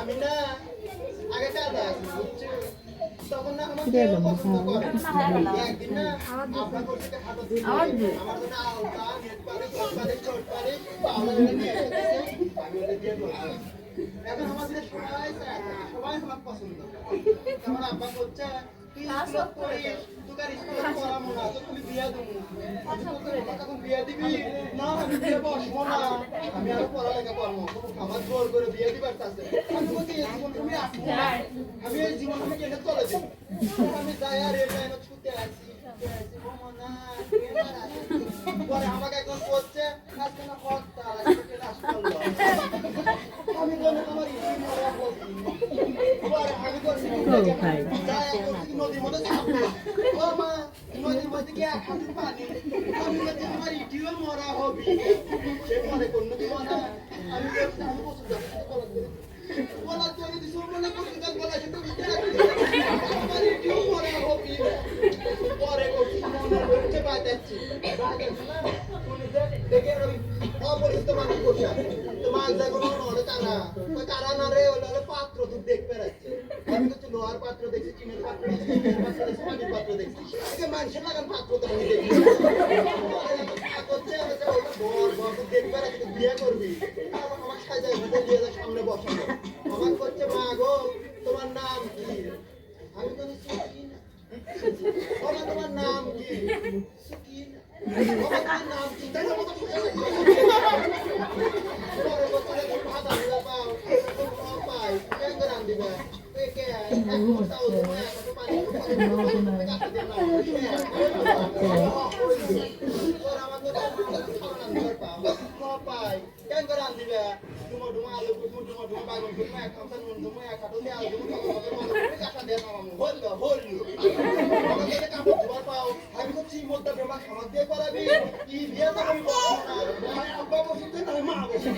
আমি না আগে কাজে আছি বুঝছো তখন না আমার কেউ পছন্দ করে একদিন না আপনার করতে হাঁটা দিই আমার জন্য আলতা নেট পারে কোট পারে শর্ট পারে পাওয়া নিয়ে এসেছে আমি ওদের দিয়ে বললাম এখন আমাদের সবাই চায় সবাই আমার পছন্দ আমার আব্বা করছে তুই স্কুল করিস তোর স্কুল পড়াবো না তো তুমি বিয়া দেবো তখন বিয়া দিবি না আমি বিয়ে বসবো না আমি আরো পড়ালেখা করবো আমার জোর করে বিয়ে দিবার কাছে আমি বলছি এই জীবন তুমি আসবো না আমি এই জীবন আমি কেটে চলে যাবো আমি যাই আর এই টাইমে ছুটে আসি পরে আমাকে একজন করছে আজকে না হত্যা আমি বলি আমার ইচ্ছি মরা বলছি পরে আমি করছি নদীর মধ্যে থাকবো ও মা নদীর মধ্যে গিয়ে এক হাতে পানি আমি বলছি আমার ইটিও মরা হবি সে পরে কোন নদী মরা আমি বলছি আমি পছন্দ বলা তো আমি দিছো মনে করছি কাল বলা সেটা বুঝতে রাখছি আমার ইটিও মরা হবি পরে করছি মনে হচ্ছে বাজাচ্ছি না তুমি দেখে ওই অপরিচিত মানুষ বসে আছে তো মাছ দেখো না ওরে কারা ওই কারা না রে ওলে পাত্র তুই দেখতে রাখছে আমি তো লোহার পাত্র দেখছি চিনের পাত্র দেখছি পানির পাত্র দেখছি একে মানুষের লাগান পাত্র তো আমি দেখি করছে বর বর দেখবে রাখছে বিয়ে করবি আমার সাজাই দিয়ে সামনে বসানো আমার করছে মা গো তোমার নাম কি আমি তো সুকিন তোমার নাম কি সুকিন তোমার নাম কি তাই আমার তো পরে বছরে ভাত আনলে পাও পাই কেন করে আন দিবা একে এক মোটাও তোমায় একটা পানি কাছে দেন না ওর আমাকে খাওয়া না দিবার পাও পাই কেন করে আন দিবা ডুমো ডুমো আলু ডুমো ডুমো বাগুন ডুমো এক খামসা নুন ডুমো এক খাটো দিয়ে আলু ডুমো কাঁচা দেন আমার হল হল আমাকে কাপড় ধোয়ার পাও আমি তো চিম মধ্যে বেমা খাবার দিয়ে করাবি কি বিয়ে তো আমি বলবো না আব্বা বসে না মা বসে